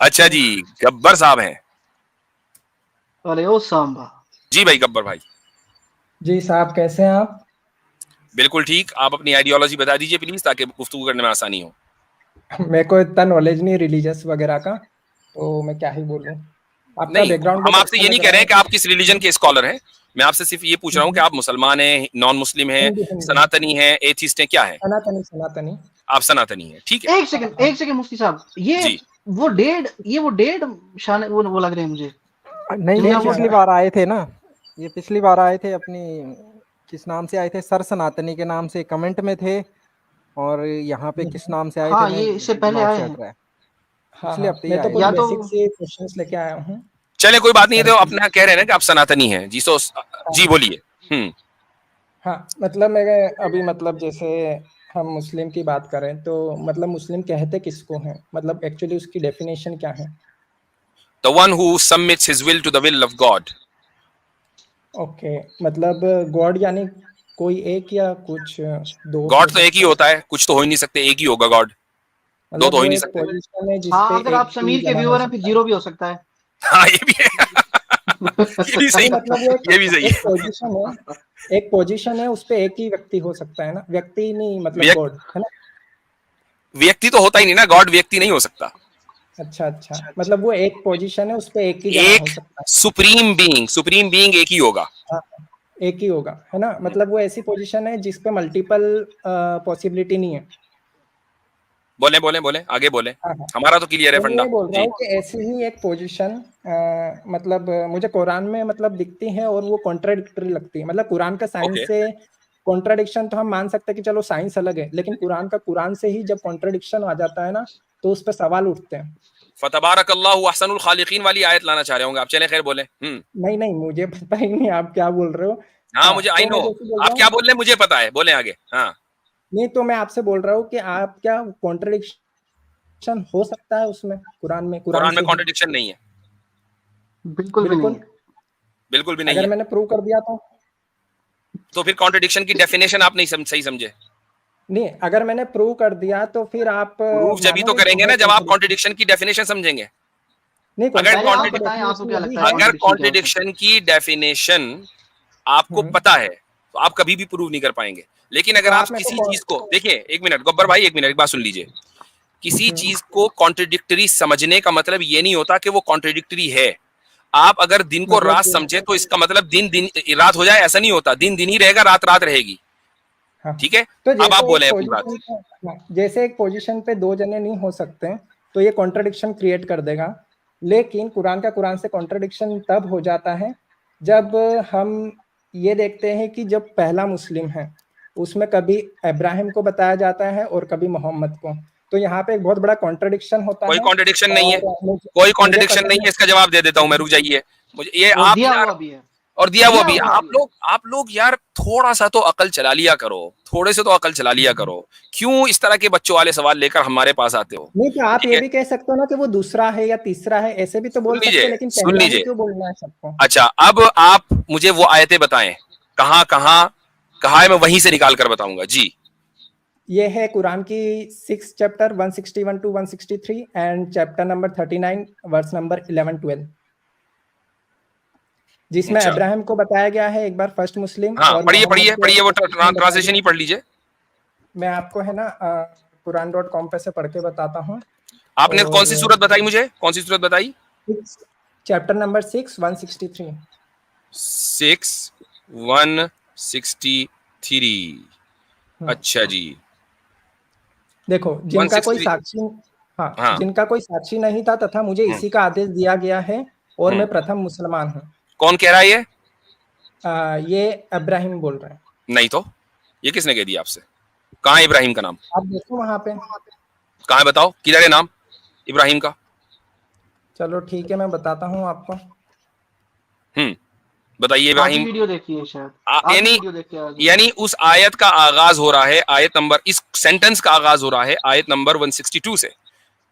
अच्छा जी, गब्बर साहब हैं। अरे ओ सांबा। जी भाई गब्बर भाई। जी साहब, कैसे हैं आप? बिल्कुल ठीक। आप अपनी आइडियोलॉजी बता दीजिए प्लीज, ताकि गुफ्तगू करने में आसानी हो। मेरे को इतना नॉलेज नहीं रिलीजियस वगैरह का, तो मैं क्या ही बोलूं। आपका नहीं, बैकग्राउंड हम बहुत आपसे अच्छा ये नहीं लग कह रहा रहे है। हैं कि आप किस रिलीजन के स्कॉलर हैं। मैं आपसे सिर्फ ये पूछ रहा हूँ कि आप मुसलमान हैं, नॉन मुस्लिम हैं, हिंदी हिंदी। सनातनी हैं, एथिस्ट हैं, क्या है? सनातनी सनातनी। आप सनातनी हैं, ठीक है। एक सेकंड मुफ्ती साहब, जी। वो डेढ़ शान वो लग रहे हैं मुझे, नहीं जिनमें नहीं, डेढ़ वो पिछली शाना। बार आए थे ना, ये पिछली बार आए थे अपनी, किस नाम से आए थे, सर सनातनी के नाम से कमेंट में थे। और यहाँ पे किस नाम से आए थे, हाँ मैं ये इससे पहले दिमाग आए से हैं। हट रहा है। हाँ पिछले हाँ, हफ्ते ही मैं तो आए कुछ या थे। तो बेसिक से क्वेश्चंस लेके आया हूँ। चले कोई बात नहीं, ये सर तो से। अपना कह रहे हैं ना कि आप सनातनी हैं जी, तो जी बोलिए। हाँ, मतलब मैं अभी मतलब जैसे हम मुस्लिम की बात करें तो मतलब मुस्लिम कहते किसको हैं, मतलब एक्चुअली उसकी डेफिनेशन क्या है? The one who submits his will to the will of God. Okay, मतलब गॉड यानी कोई एक या कुछ दो हो गॉड तो एक ही सकते हैं? होता है, कुछ तो हो ही नहीं सकते, एक ही होगा गॉड, दो मतलब तो हो वो ही नहीं एक सकते। पोजीशन है हाँ, जिसपे अगर एक आप ही समीर के जना हो व्यूअर हैं फिर सकता है। जीरो भी हो सकता है। हाँ ये भी है। ये भी सही, नहीं मतलब वो ये भी सही एक है। पोजीशन है, एक पोजीशन है, उस पे एक ही व्यक्ति हो सकता है ना, व्यक्ति नहीं मतलब व्यक्ति, गॉड है ना। व्यक्ति तो होता ही नहीं ना, गॉड व्यक्ति नहीं हो सकता। अच्छा अच्छा, मतलब वो एक पोजीशन है, उस पे एक ही जना एक हो सकता सुप्रीम बीइंग, सुप्रीम बीइंग एक ही होगा। है। हाँ, एक ही होगा है ना, मतलब वो ऐसी पोजीशन है जिसपे मल्टीपल पॉसिबिलिटी नहीं है। बोले बोले बोले, आगे बोले। हाँ हाँ, हमारा तो क्लियर है तो मैं फंडा ये बोल रहा जी। हूँ कि ऐसी ही एक पोजीशन मतलब मुझे कुरान में मतलब दिखती है और वो कॉन्ट्राडिक्टरी लगती है। मतलब कुरान का ओके। साइंस से कॉन्ट्राडिक्शन तो हम मान सकते हैं कि चलो साइंस अलग है, लेकिन कुरान का कुरान से ही जब कॉन्ट्राडिक्शन आ जाता है ना, तो उस पर सवाल उठते हैं। फतबारकल्लाहु अहसनुल खालिकीन वाली आयत लाना चाह रहे होंगे आप, चले खैर बोले। नहीं नहीं, मुझे पता ही नहीं आप क्या बोल रहे हो। हाँ हाँ, मुझे आई तो नो, मैं जैसे बोल आप रहा क्या हूँ, बोल रहे हैं मुझे पता है, बोले आगे। हाँ नहीं तो मैं आपसे बोल रहा हूँ कि आप क्या कॉन्ट्राडिक्शन हो सकता है उसमें कुरान में, कुरान कुरान में से ही? कॉन्ट्रडिक्शन नहीं है, बिल्कुल भी नहीं बिल्कुल। है। बिल्कुल भी नहीं अगर है। मैंने प्रूव कर दिया तो फिर कॉन्ट्रडिक्शन की डेफिनेशन आप नहीं सही समझे। नहीं, अगर मैंने प्रूव कर दिया तो फिर आप प्रूफ जब भी तो मानोगे कि करेंगे है ना जब आप कॉन्ट्रडिक्शन? कॉन्ट्रडिक्शन की डेफिनेशन समझेंगे। नहीं, अगर पहले आप कॉन्ट्रडिक्शन की बताएं, आपको डेफिनेशन क्या यही लगता है है। अगर कॉन्ट्रडिक्शन क्या होता है। कॉन्ट्रडिक्शन की डेफिनेशन आपको हम्म, पता है तो आप कभी भी प्रूव नहीं कर पाएंगे। लेकिन तो अगर आप आप मेरे किसी को चीज को देखिए, एक मिनट गब्बर भाई, एक मिनट, एक बात सुन लीजिए। किसी हम्म, चीज को कॉन्ट्रडिक्टरी समझने का मतलब ये नहीं होता कि वो कॉन्ट्रडिक्टरी है। आप अगर दिन को रात मतलब समझे तो इसका मतलब दिन दिन रात हो जाए, ऐसा नहीं होता। दिन दिन ही रहेगा, रात रात रहेगी। हाँ, ठीक है, तो अब आप जैसे एक बोले अपनी बात। पोजीशन पे, हाँ, जैसे एक पोजीशन पे दो जने नहीं हो सकते, तो ये कॉन्ट्रडिक्शन क्रिएट कर देगा। लेकिन कुरान का कुरान से कॉन्ट्रडिक्शन तब हो जाता है जब हम ये देखते हैं कि जब पहला मुस्लिम है उसमें कभी इब्राहिम को बताया जाता है और कभी मोहम्मद को, तो यहाँ पे एक बहुत बड़ा कॉन्ट्रडिक्शन होता कोई है। कॉन्ट्रडिक्शन नहीं है, और कोई मुझे कॉन्ट्रडिक्शन पता नहीं है, है। इसका जवाब दे देता हूं मैं, रुक जाइए। मुझे ये और आप दिया यार, हुआ भी है, और दिया हुआ दिया भी। हुआ भी है। आप लोग यार थोड़ा सा तो अकल चला लिया करो, थोड़े से तो अकल चला लिया करो। क्यों इस तरह के बच्चों वाले सवाल लेकर हमारे पास आते हो? नहीं, तो आप ठीक ये है, भी कह सकते हो ना कि वो दूसरा है या तीसरा है, ऐसे भी तो सुन बोल सकते लीजिए, हैं, लेकिन सुन पहला ही लीजिए। क्यों बोलना है सबको? अच्छा, अब आप मुझे वो आयतें बताएं, कहाँ कहाँ कहा है, मैं वहीं से निकाल कर बताऊंगा जी। ये है कुरान की 6 chapter 161 to 163 and chapter number 39 verse number 11-12, जिसमें अच्छा, अब्राहम को बताया गया है एक बार फर्स्ट मुस्लिम हाँ और पढ़िए मोहम्मद पढ़िए को पढ़िए, वो बताया ट्रांसलेशन गया। ही पढ़ लीजिए। मैं आपको है ना कुरान.com पे से पढ़ के बताता हूँ। आपने कौन सी और सूरत बताई मुझे, कौन सी सूरत बताई? Chapter number 6 163। 6 163। अच्छा जी। देखो, जिनका कोई 163। साक्षी, हाँ, हाँ। जिनका कोई साक्षी नहीं था तथा मुझे हम्म, इसी का आदेश दिया गया है और हम्म। मैं प्रथम मुसलमान हूँ। कौन कह रहा है ये? ये अब्राहिम बोल रहे हैं। नहीं तो, ये किसने कह दिया आपसे? कहाँ है इब्राहिम का नाम? आप देखो वहां पे। कहाँ है बताओ, किधर है नाम इब्राहिम का? चलो ठीक है, मैं बताता हूँ आपको। बताइए आज ही इब्राहिम। वीडियो देखी है शायद, आज ही यानी, वीडियो देख के आज ही। यानी उस आयत का आगाज हो रहा है, आयत नंबर, इस सेंटेंस का आगाज हो रहा है आयत नंबर 162 से।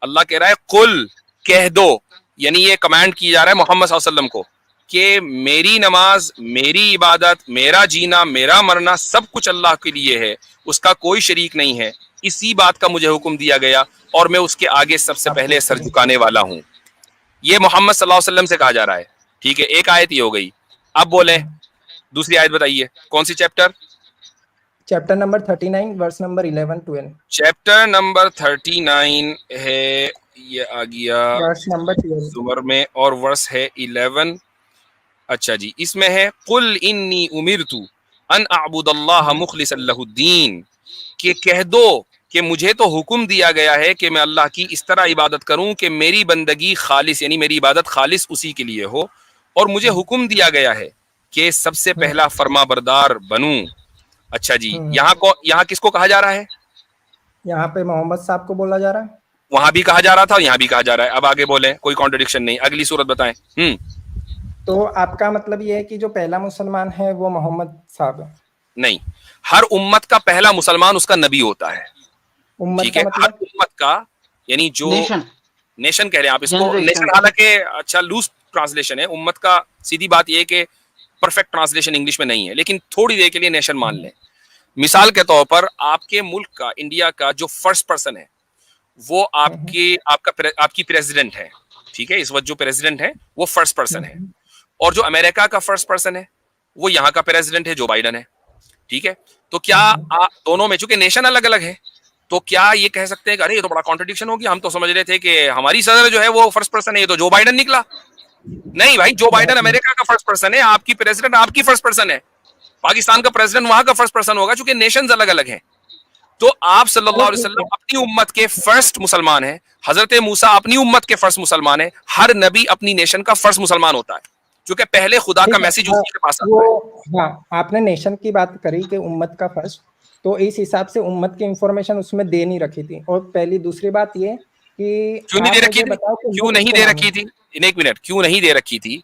अल्लाह कह रहा है कुल, कह दो, यानी ये कमांड किया जा रहा है मोहम्मद सल्लल्लाहु अलैहि वसल्लम को कि मेरी नमाज, मेरी इबादत, मेरा जीना, मेरा मरना सब कुछ अल्लाह के लिए है, उसका कोई शरीक नहीं है। इसी बात का मुझे हुक्म दिया गया और मैं उसके आगे सबसे आप पहले सर झुकाने वाला हूँ। ये मोहम्मद सल्लल्लाहु अलैहि वसल्लम से कहा जा रहा है, ठीक है। एक आयत ही हो गई। अब बोले दूसरी आयत बताइए, कौन सी chapter? Chapter number 39 verse number 11-12। Chapter number 39 है, ये आ गया वर्स नंबर 12। जुमर में, और वर्स है 11। अच्छा जी, इसमें है कुल इन्नी उमिरतु अन अअबुदल्लाह मुखलिसन लहुद्दीन, कि कह दो कि मुझे तो हुक्म दिया गया है कि मैं अल्लाह की इस तरह इबादत करूं कि मेरी बंदगी खालिस, यानी मेरी इबादत खालिस उसी के लिए हो, और मुझे हुक्म दिया गया है कि सबसे पहला फर्मा बरदार बनूं। अच्छा जी, यहाँ किसको कहा जा रहा है? यहाँ पे मोहम्मद साहब को बोला जा रहा है। वहां भी कहा जा रहा था और यहाँ भी कहा जा रहा है। अब आगे बोले, कोई कॉन्ट्रडिक्शन नहीं। अगली सूरत बताएं। तो आपका मतलब ये है कि जो पहला मुसलमान है वो मोहम्मद साहब है? नहीं, हर उम्मत का पहला मुसलमान उसका नबी होता है, उम्मत ठीक का है। मतलब हर उम्मत का, यानी जो नेशन कह रहे हैं आप इसको, नेशन हालांकि अच्छा लूज ट्रांसलेशन है। उम्मत का सीधी बात यह कि परफेक्ट ट्रांसलेशन इंग्लिश में नहीं है, लेकिन थोड़ी देर के लिए नेशन मान लें। मिसाल के तौर पर आपके मुल्क का, इंडिया का जो फर्स्ट पर्सन है वो आपकी प्रेसिडेंट है, ठीक है। इस वक्त जो प्रेसिडेंट है वो फर्स्ट पर्सन है, और जो अमेरिका का फर्स्ट पर्सन है वो यहाँ का प्रेसिडेंट है, जो बाइडन है, ठीक है। तो क्या दोनों में, चूंकि नेशन अलग अलग है, तो क्या ये कह सकते हैं कि अरे ये तो बड़ा कॉन्ट्रडिक्शन हो गया, हम तो समझ रहे थे कि हमारी सदर जो है वो फर्स्ट पर्सन है, ये तो जो बाइडन निकला। नहीं भाई, जो बाइडन अमेरिका का फर्स्ट पर्सन है, आपकी प्रेसिडेंट आपकी फर्स्ट पर्सन है, पाकिस्तान का प्रेसिडेंट वहां का फर्स्ट पर्सन होगा, चूंकि नेशंस अलग अलग हैं। तो आप सल्लल्लाहु अलैहि वसल्लम अपनी उम्मत के फर्स्ट मुसलमान हैं, हजरत मूसा अपनी उम्मत के फर्स्ट मुसलमान है, हर नबी अपनी नेशन का फर्स्ट मुसलमान होता है, क्योंकि पहले खुदा का मैसेज उसी के पास आता है। हाँ, आपने नेशन की बात करी कि उम्मत का फर्स्ट, तो इस हिसाब से उम्मत की इंफॉर्मेशन उसमें दे नहीं रखी थी। और पहली दूसरी बात ये कि क्यों नहीं दे रखी थी? क्यों नहीं दे रखी थी? एक मिनट, क्यों नहीं दे रखी थी?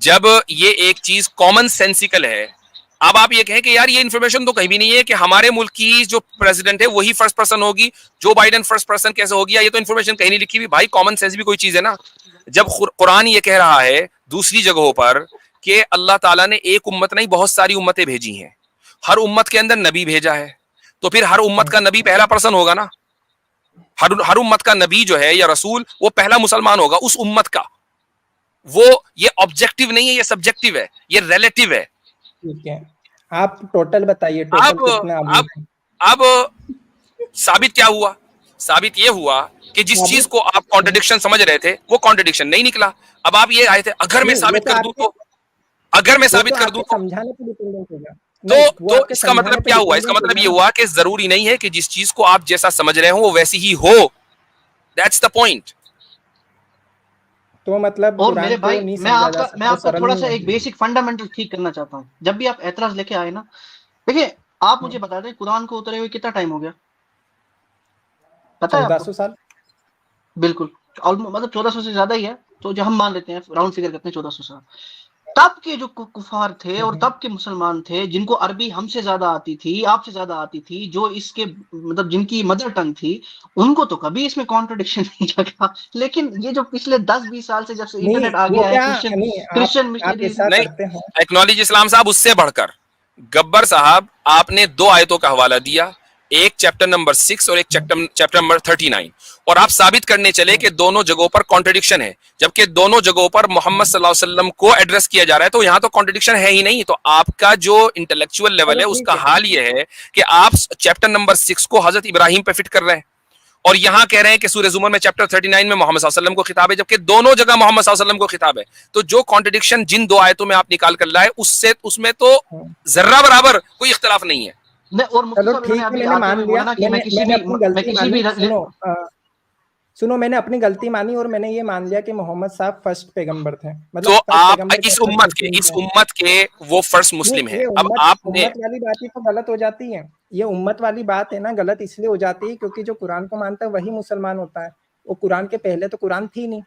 जब ये एक चीज कॉमन सेंसिकल है। अब आप ये कहें कि यार ये इन्फॉर्मेशन तो कहीं भी नहीं है कि हमारे मुल्क की जो प्रेसिडेंट है वही फर्स्ट पर्सन होगी, जो बाइडन फर्स्ट पर्सन कैसे हो गया, ये तो इन्फॉर्मेशन कहीं नहीं लिखी हुई। भाई कॉमन सेंस भी कोई चीज है ना। जब कुरान ये कह रहा है दूसरी जगहों पर कि अल्लाह ताला ने एक उम्मत नहीं बहुत सारी उम्मतें भेजी हैं, हर उम्मत के अंदर नबी भेजा है, तो फिर हर उम्मत का नबी पहला पर्सन होगा ना। हर उम्मत का नबी जो है या रसूल वो पहला मुसलमान होगा उस उम्मत का। वो ये ऑब्जेक्टिव नहीं है, ये सब्जेक्टिव है, ये रिलेटिव है। ठीक है, आप टोटल बताइए, टोटल कितना? अब साबित क्या हुआ? साबित ये हुआ कि जिस चीज को आप कॉन्ट्रडिक्शन समझ रहे थे वो कॉन्ट्रडिक्शन नहीं निकला। अब आप ये आए थे, अगर मैं साबित कर दूं तो, अगर मैं साबित कर दूं तो समझाने पे डिपेंडेंट होगा। तो इसका मतलब क्या हुआ? इसका मतलब ये हुआ कि जरूरी नहीं है कि जिस चीज को आप जैसा समझ रहे हो वो वैसी ही हो। That's the point. तो मतलब और मेरे भाई, मैं आपका थोड़ा सा एक बेसिक फंडामेंटल ठीक करना चाहता हूँ। जब भी आप एतराज लेके आए ना, देखिए आप मुझे बता दें कुरान को उतरे हुए कितना टाइम हो गया, पता है? 1400 साल। बिल्कुल, मतलब 1400 से ज्यादा ही है। तो जो हम मान लेते हैं, राउंड फिगर करते हैं 1400 साल। तब के जो कुफार थे और तब के मुसलमान थे जिनको अरबी हमसे ज्यादा आती थी, आपसे ज्यादा आती थी, जो इसके मतलब जिनकी मदर टंग थी, उनको तो कभी इसमें कॉन्ट्रडिक्शन नहीं लगा। लेकिन ये जो पिछले 10-20 साल से जब से इंटरनेट आ गया है, क्रिश्चियन मिशनरीज नहीं, एक्नॉलेज इस्लाम साहब, उससे बढ़कर गब्बर साहब आपने दो आयतों का हवाला दिया, एक चैप्टर नंबर 6 और एक चैप्टर नंबर 39, और आप साबित करने चले कि दोनों जगहों पर कॉन्ट्रडिक्शन है, जबकि दोनों जगहों पर मोहम्मद सल्लल्लाहु अलैहि वसल्लम को एड्रेस किया जा रहा है। तो यहां तो कॉन्ट्रडिक्शन है ही नहीं। तो आपका जो इंटेलेक्चुअल लेवल है उसका हाल यह है कि आप चैप्टर नंबर 6 को हजरत इब्राहिम पे फिट कर रहे हैं, और यहां कह रहे हैं कि सूरह जुमर में चैप्टर 39 में मोहम्मद सल्लल्लाहु अलैहि वसल्लम को खिताब है, जबकि दोनों जगह मोहम्मद सल्लल्लाहु अलैहि वसल्लम को खिताब है। तो जो कॉन्ट्रडिक्शन जिन दो आयतों में आप निकाल कर लाए उसमें तो जर्रा बराबर कोई इख्तिलाफ नहीं है। चलो ठीक है, मैंने मान लिया, मैंने अपनी गलती मानी। सुनो, मैंने अपनी गलती मानी और मैंने ये मान लिया कि मोहम्मद साहब फर्स्ट पैगंबर थे। मतलब तो आप इस उम्मत के वो फर्स्ट मुस्लिम है। अब आपने उम्मत वाली बात ही तो गलत हो जाती है। ये उम्मत वाली बात है ना, गलत इसलिए हो जाती है क्योंकि जो कुरान को मानता है वही मुसलमान होता है। वो कुरान के पहले तो कुरान थी नहीं।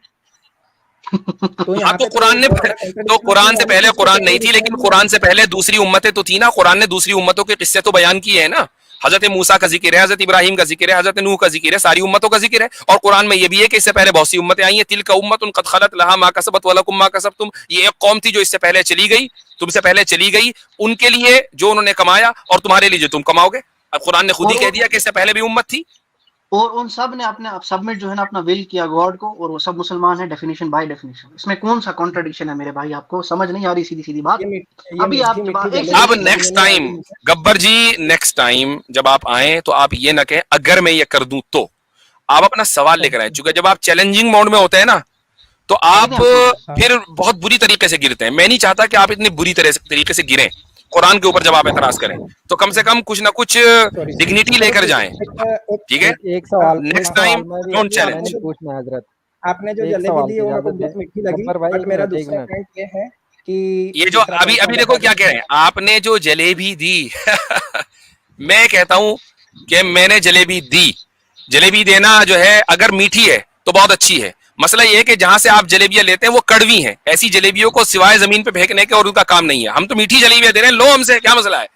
तो यहाँ पे कुरान से पहले कुरान नहीं थी, लेकिन कुरान से पहले दूसरी उम्मतें तो थी ना। कुरान ने दूसरी उम्मतों के किस्से तो बयान किए हैं ना। हजरत मूसा का जिक्र है, हजरत इब्राहिम का जिक्र है, हजरत नूह का जिक्र है, सारी उम्मतों का जिक्र है। और कुरान में ये भी है कि इससे पहले बहुत सी उम्मतें आई हैं। तिलका उम्मतुन कद खलत लहा मा कसबत व लकुम मा कसबतुम। ये एक कौम थी जो इससे पहले चली गई, तुमसे पहले चली गई, उनके लिए जो उन्होंने कमाया और तुम्हारे लिए जो तुम कमाओगे। अब कुरान ने खुद ही कह दिया कि इससे पहले भी उम्मत थी। और उन सब ने अपने सबमिट जो है ना अपना विल किया गॉड को, और वो सब मुसलमान है डेफिनेशन बाय डेफिनेशन। इसमें कौन सा कॉन्ट्रडिक्शन है मेरे भाई? आपको समझ नहीं आ रही सीधी सीधी बात? ये अभी आप मीठी जब मीठी एक जलेबी सेकंड अब एक सेकंड नेक्स्ट टाइम गब्बर जी, नेक्स्ट टाइम जब आप आए तो आप ये ना कहें अगर मैं ये कर दूं तो, आप अपना सवाल लेकर आए। चूंकि जब आप चैलेंजिंग मोड में होते हैं ना तो आप हाँ। फिर बहुत बुरी तरीके से गिरते हैं। मैं नहीं चाहता कि आप इतनी बुरी तरीके से गिरें कुरान के ऊपर जब आप एतराज करें, तो कम से कम कुछ ना कुछ सॉरी डिग्निटी लेकर जाएं, ठीक है? एक सवाल नेक्स्ट टाइम डोंट मैंने चैलेंज। भी पूछना है हजरत, आपने जो एक जलेबी सवाल दी की वो मेरे को इजाजत बहुत है। मीठी लगी, गब्बर भाई बट एक मेरा मिनट, एक दूसरा मिनट। पॉइंट ये है कि ये जो दूसरा अभी point अभी मैं देखो बता क्या दूं। कह रहे हैं, आपने जो जलेबी दी मैं कहता हूं कि मैंने जलेबी दी। जलेबी देना जो है अगर मीठी है तो बहुत अच्छी है। मसला ये है कि जहां से आप जलेबियां लेते हैं वो कड़वी हैं। ऐसी जलेबियों को सिवाय जमीन पे फेंकने के और उनका काम नहीं है। हम तो मीठी जलेबियां दे रहे हैं, लो हमसे, क्या मसला है?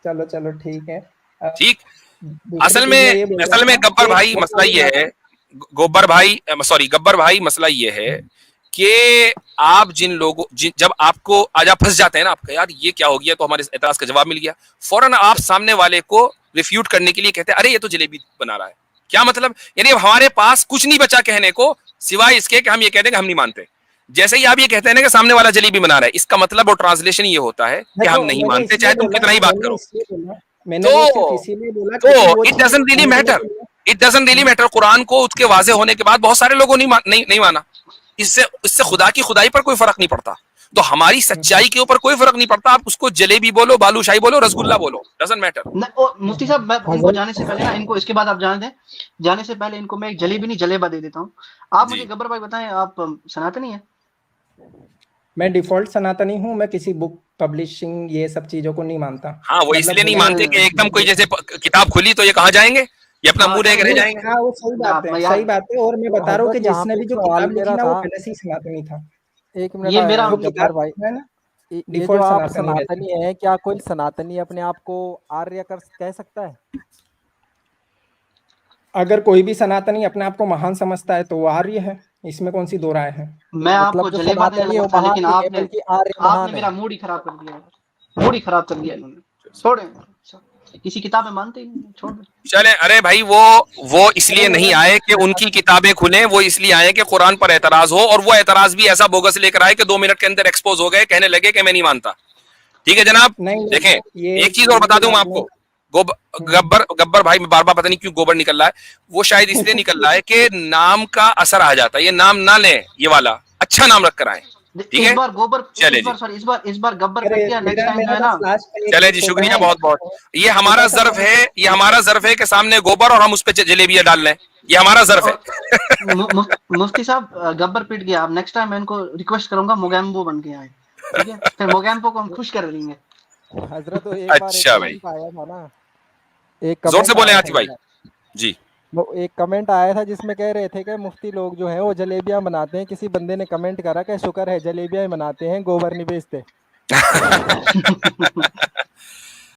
चलो चलो ठीक है। ठीक। दूसरी चीज मैं ये बोल रहा असल में था गब्बर कि भाई मसला ये है, गोबर भाई सॉरी गब्बर भाई, मसला ये है कि आप जिन लोगों जब आपको आज आप फंस जाते हैं ना, आपका यार ये क्या हो गया, तो हमारे एतराज का जवाब मिल गया, फौरन आप सामने वाले को रिफ्यूट करने के लिए कहते हैं अरे ये तो जलेबी बना रहा है। क्या मतलब? यानी अब हमारे पास कुछ नहीं बचा कहने को सिवाय इसके कि हम ये कहते हैं कि हम नहीं मानते। जैसे ही आप ये कहते हैं ना कि सामने वाला जलेबी बना रहा है, इसका मतलब और ट्रांसलेशन ये होता है कि हम नहीं मैंने मानते, इसलिए चाहे तुम बोला, कितना ही बात करो। मैंने वो सिर्फ तो इसीलिए बोला तो क्योंकि वो इट चीज डजंट रियली समझने मैटर, के लिए। It doesn't really matter. Quran को उसके वाजे होने के बाद बहुत सारे लोगों ने नहीं माना। इससे इससे खुदा की खुदाई पर कोई फर्क नहीं पड़ता। तो हमारी सच्चाई के ऊपर कोई फर्क नहीं पड़ता। आप उसको जलेबी बोलो, बालूशाही बोलो, रसगुल्ला बोलो, डजंट मैटर। मुफ्ती साहब, मैं इनको जाने से पहले ना, इनको इसके बाद आप जाने दें, जाने से पहले इनको मैं एक जलेबी नहीं जलेबा दे देता हूँ। आप मुझे गब्बर भाई बताएं, आप सनातनी है? मैं डिफॉल्ट सनातनी हूँ, मैं किसी बुक पब्लिशिंग ये सब चीजों को नहीं मानता। हाँ, वो इसलिए नहीं मानते कि एकदम कोई जैसे किताब खुली तो ये कहाँ जाएंगे, ये अपना मुंह देख रह जाएंगे। हाँ वो सही बात है, सही बात है। और मैं बता रहा हूँ कि यहाँ जिसने पे भी जो सवाल किताब लिखी मेरा ना वो था, पहले से ही सनातनी था। एक मिनट ये मेरा जो गब्बर किताब भाई, है ना, ये जो डिफॉल्ट आप सनातनी रहता है। सनातनी है, क्या कोई सनातनी अपने आप को आर्य कह सकता है? अगर कोई भी सनातनी अपने आप को महान समझता है तो वो आर्य है, इसमें कौन सी दो राय है? मैं आपको मतलब जो जलेबा देने सनातनी है लगा वो था, महान लेकिन नहीं है आपने बल्कि आर्य आपने महान मेरा है। मूड ही खराब कर दिया, मूड ही खराब कर दिया इन्होंने। छोड़े, किसी किताब में मानते ही नहीं, छोड़ दो। चले, अरे भाई वो इसलिए नहीं आए कि उनकी किताबें खुले, वो इसलिए आए कि कुरान पर एतराज हो, और वो एतराज भी ऐसा बोगस लेकर आए कि 2 मिनट के अंदर एक्सपोज हो गए, कहने लगे कि मैं नहीं मानता। ठीक है जनाब। नहीं देखें, ये एक चीज और बता दूं मैं आपने आपको, गब्बर भाई में बार बार पता नहीं क्यों गोबर निकल रहा है, वो शायद इसलिए निकल रहा है कि नाम का असर आ जाता है। ये नाम ना लें, ये वाला अच्छा नाम रख कर आए, ठीक इस है? बार गोबर, चले इस बार जी, सॉरी, इस बार गब्बर अरे पिट गया, नेक्स्ट टाइम जो है ना। बस लास्ट में एक चले जी, छोटा शुक्रिया सा बहुत बहुत। ये हमारा छोटा सा ज़र्फ है, ये हमारा ज़र्फ है कि सामने गोबर और हम उस पर जलेबियां डाल लें, ये हमारा ज़र्फ है। मुफ्ती साहब, गब्बर पिट गया, अब नेक्स्ट टाइम मैं इनको रिक्वेस्ट करूंगा मोगैम्बो बन के आए, ठीक है? फिर मोगैम्बो को हम खुश कर लेंगे। हजरत तो एक बार एक अच्छा भाई, कमेंट आया था ना, एक जोर से कमेंट बोले आया आतिफ भाई था, जी। वो एक कमेंट आया था जिसमें कह रहे थे कि मुफ्ती लोग जो हैं वो जलेबियां बनाते हैं। किसी बंदे ने कमेंट करा कि शुक्र है जलेबियां ही बनाते हैं, गोबर नहीं बेचते।